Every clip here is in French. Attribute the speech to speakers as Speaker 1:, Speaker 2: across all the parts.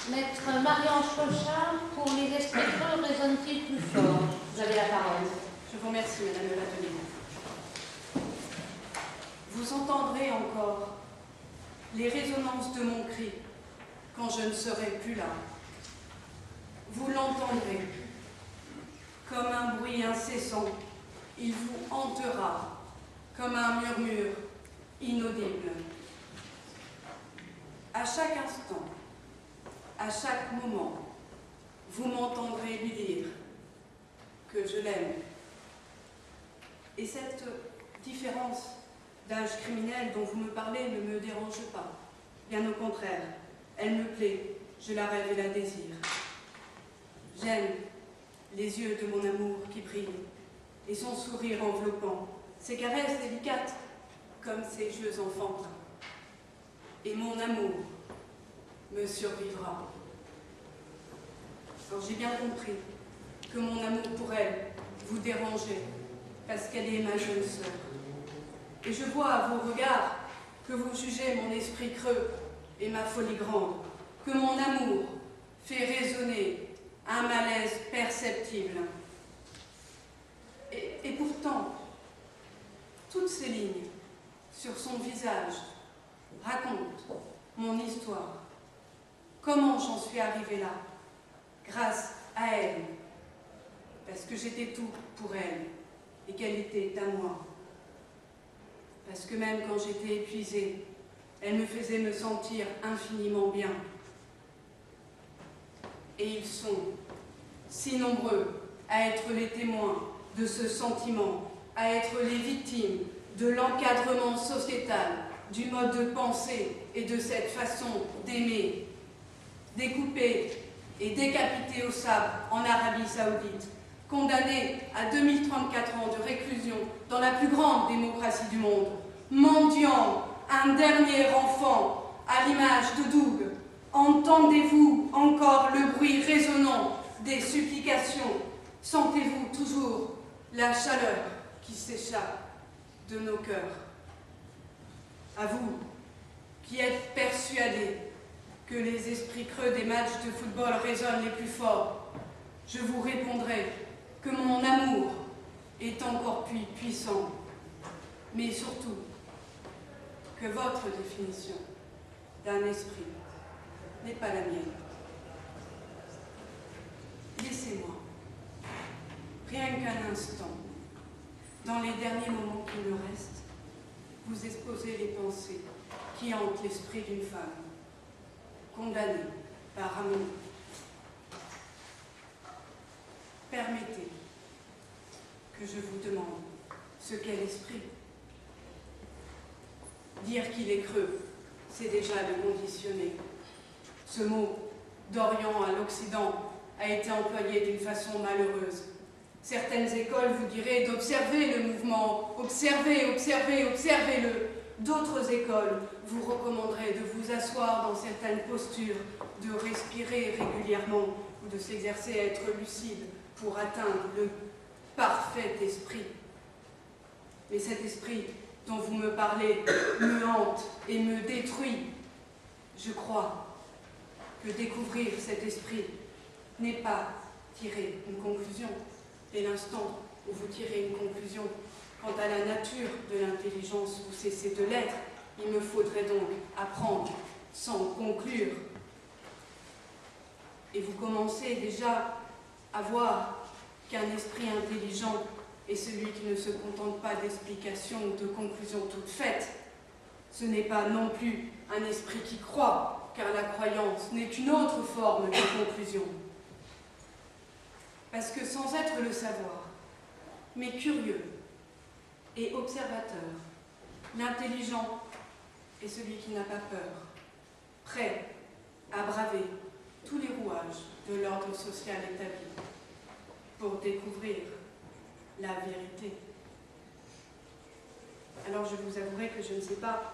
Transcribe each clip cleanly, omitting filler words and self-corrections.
Speaker 1: Maître Marie-Ange Cochin, pour les esprits creux, résonnent-ils plus fort? Vous avez la parole.
Speaker 2: Je vous remercie, Madame le Latelier. Vous entendrez encore les résonances de mon cri quand je ne serai plus là. Vous l'entendrez comme un bruit incessant. Il vous hantera comme un murmure inaudible. À chaque instant, à chaque moment, vous m'entendrez lui dire que je l'aime. Et cette différence d'âge criminel dont vous me parlez ne me dérange pas. Bien au contraire, elle me plaît, je la rêve et la désire. J'aime les yeux de mon amour qui brillent et son sourire enveloppant, ses caresses délicates comme ses jeux enfantins. Et mon amour me survivra. Alors j'ai bien compris que mon amour pour elle vous dérangeait parce qu'elle est ma jeune sœur. Et je vois à vos regards que vous jugez mon esprit creux et ma folie grande, que mon amour fait résonner un malaise perceptible. Et pourtant, toutes ces lignes sur son visage racontent mon histoire. Comment j'en suis arrivée là? Grâce à elle, parce que j'étais tout pour elle et qu'elle était à moi. Parce que même quand j'étais épuisée, elle me faisait me sentir infiniment bien. Et ils sont si nombreux à être les témoins de ce sentiment, à être les victimes de l'encadrement sociétal, du mode de pensée et de cette façon d'aimer, découpés et décapités au sabre en Arabie Saoudite, condamnés à 2034 ans de réclusion dans la plus grande démocratie du monde, mendiant un dernier enfant à l'image de Doug. Entendez-vous encore le bruit résonnant des supplications? Sentez-vous toujours la chaleur qui s'échappe de nos cœurs? À vous qui êtes persuadés que les esprits creux des matchs de football résonnent les plus forts, je vous répondrai que mon amour est encore plus puissant, mais surtout que votre définition d'un esprit n'est pas la mienne. Laissez-moi, rien qu'un instant, dans les derniers moments qui me restent, vous exposer les pensées qui hantent l'esprit d'une femme, condamnée par amour. Permettez que je vous demande ce qu'est l'esprit. Dire qu'il est creux, c'est déjà le conditionner. Ce mot, d'Orient à l'Occident, a été employé d'une façon malheureuse. Certaines écoles vous diraient d'observer le mouvement, observez, observez, observez-le. D'autres écoles vous recommanderaient de vous asseoir dans certaines postures, de respirer régulièrement ou de s'exercer à être lucide pour atteindre le parfait esprit. Mais cet esprit dont vous me parlez me hante et me détruit. Je crois que découvrir cet esprit n'est pas tirer une conclusion. Dès l'instant où vous tirez une conclusion quant à la nature de l'intelligence, vous cessez de l'être. Il me faudrait donc apprendre sans conclure. Et vous commencez déjà à voir qu'un esprit intelligent est celui qui ne se contente pas d'explications ou de conclusions toutes faites. Ce n'est pas non plus un esprit qui croit, car la croyance n'est qu'une autre forme de conclusion. Parce que sans être le savoir, mais curieux et observateur, l'intelligent est celui qui n'a pas peur, prêt à braver tous les rouages de l'ordre social établi pour découvrir la vérité. Alors je vous avouerai que je ne sais pas,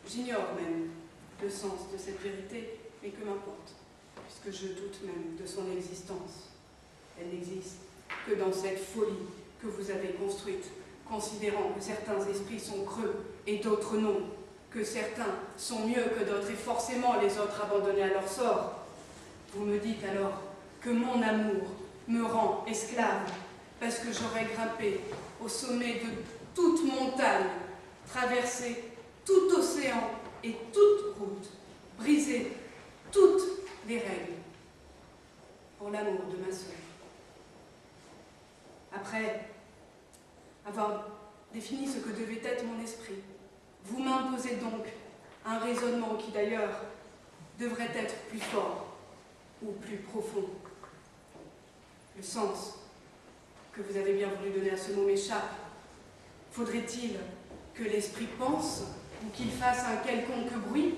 Speaker 2: j'ignore même le sens de cette vérité, mais que m'importe, puisque je doute même de son existence. Elle n'existe que dans cette folie que vous avez construite, considérant que certains esprits sont creux et d'autres non, que certains sont mieux que d'autres et forcément les autres abandonnés à leur sort. Vous me dites alors que mon amour me rend esclave, parce que j'aurais grimpé au sommet de toute montagne, traversé tout océan et toute route, brisé toutes les règles, pour l'amour de ma sœur. Après avoir défini ce que devait être mon esprit, vous m'imposez donc un raisonnement qui d'ailleurs devrait être plus fort ou plus profond. Le sens que vous avez bien voulu donner à ce mot m'échappe. Faudrait-il que l'esprit pense ou qu'il fasse un quelconque bruit?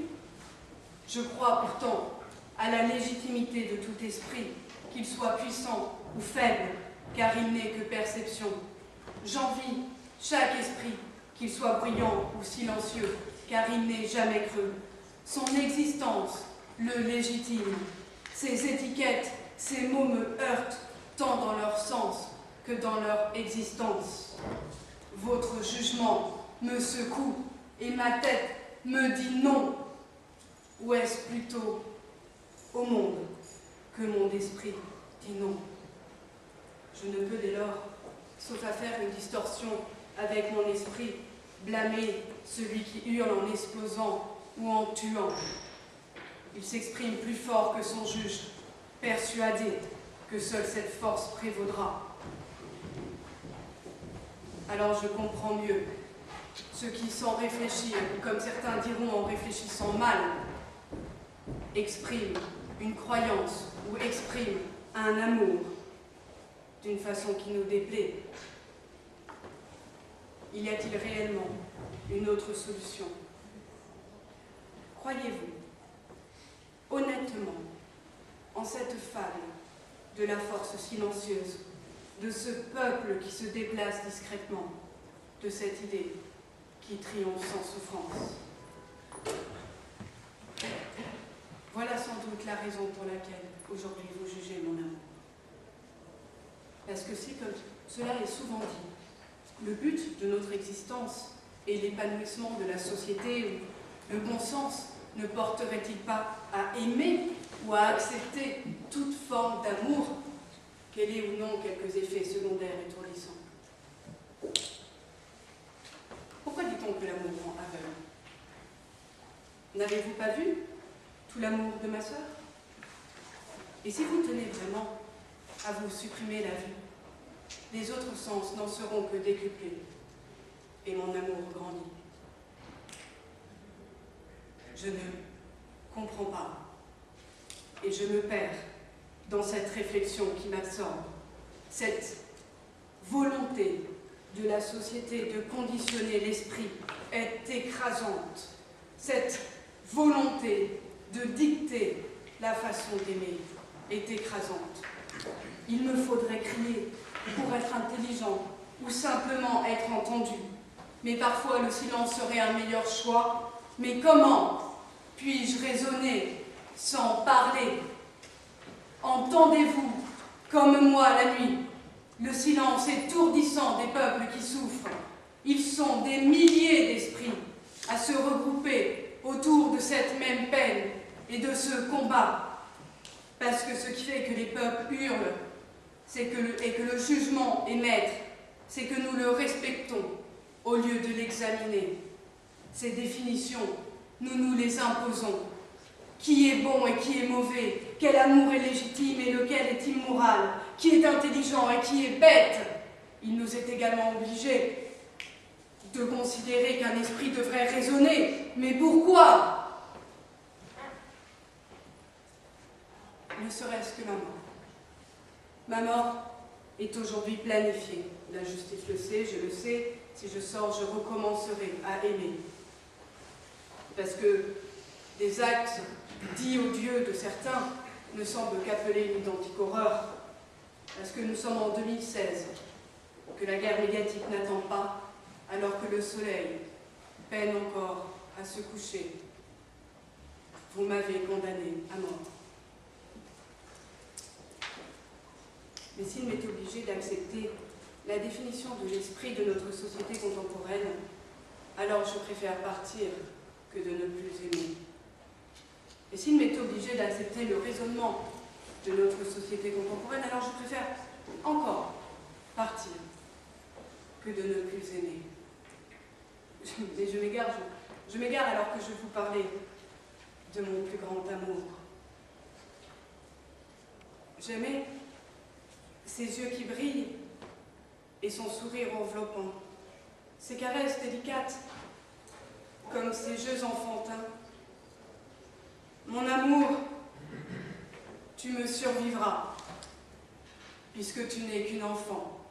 Speaker 2: Je crois pourtant à la légitimité de tout esprit, qu'il soit puissant ou faible, car il n'est que perception. J'envie chaque esprit, qu'il soit bruyant ou silencieux, car il n'est jamais creux. Son existence le légitime. Ces étiquettes, ces mots me heurtent tant dans leur sens que dans leur existence. Votre jugement me secoue et ma tête me dit non. Ou est-ce plutôt au monde que mon esprit dit non? Je ne peux dès lors, sauf à faire une distorsion avec mon esprit, blâmer celui qui hurle en explosant ou en tuant. Il s'exprime plus fort que son juge, persuadé que seule cette force prévaudra. Alors je comprends mieux ceux qui, sans réfléchir, ou comme certains diront en réfléchissant mal, expriment une croyance ou expriment un amour d'une façon qui nous déplaît. Y a-t-il réellement une autre solution? Croyez-vous honnêtement en cette fable de la force silencieuse, de ce peuple qui se déplace discrètement, de cette idée qui triomphe sans souffrance? Voilà sans doute la raison pour laquelle aujourd'hui vous jugez mon amour. Parce que si, comme cela est souvent dit, le but de notre existence est l'épanouissement de la société, ou le bon sens ne porterait-il pas à aimer ou à accepter toute forme d'amour, qu'elle ait ou non quelques effets secondaires étourdissants? Pourquoi dit-on que l'amour rend aveugle? N'avez-vous pas vu tout l'amour de ma sœur? Et si vous tenez vraiment à vous supprimer la vue, les autres sens n'en seront que décuplés, et mon amour grandit. Je ne comprends pas, et je me perds dans cette réflexion qui m'absorbe, cette volonté de la société de conditionner l'esprit est écrasante. Cette volonté de dicter la façon d'aimer est écrasante. Il me faudrait crier pour être intelligent ou simplement être entendu. Mais parfois le silence serait un meilleur choix. Mais comment puis-je raisonner sans parler? Entendez-vous, comme moi la nuit, le silence étourdissant des peuples qui souffrent? Ils sont des milliers d'esprits à se regrouper autour de cette même peine et de ce combat. Parce que ce qui fait que les peuples hurlent, et que le jugement est maître, c'est que nous le respectons au lieu de l'examiner. Ces définitions, nous nous les imposons. Qui est bon et qui est mauvais? Quel amour est légitime et lequel est immoral? Qui est intelligent et qui est bête? Il nous est également obligé de considérer qu'un esprit devrait raisonner. Mais pourquoi? Ne serait-ce que ma mort. Ma mort est aujourd'hui planifiée. La justice le sait, je le sais. Si je sors, je recommencerai à aimer. Parce que des actes dits odieux de certains ne semblent qu'appeler une identique horreur. Parce que nous sommes en 2016, que la guerre médiatique n'attend pas, alors que le soleil peine encore à se coucher. Vous m'avez condamné à mort. Mais s'il m'est obligé d'accepter la définition de l'esprit de notre société contemporaine, alors je préfère partir que de ne plus aimer. Et s'il m'est obligé d'accepter le raisonnement de notre société contemporaine, alors je préfère encore partir que de ne plus aimer. Mais je m'égare alors que je vous parlais de mon plus grand amour. J'aimais ses yeux qui brillent et son sourire enveloppant, ses caresses délicates comme ses jeux enfantins. Mon amour, tu me survivras, puisque tu n'es qu'une enfant.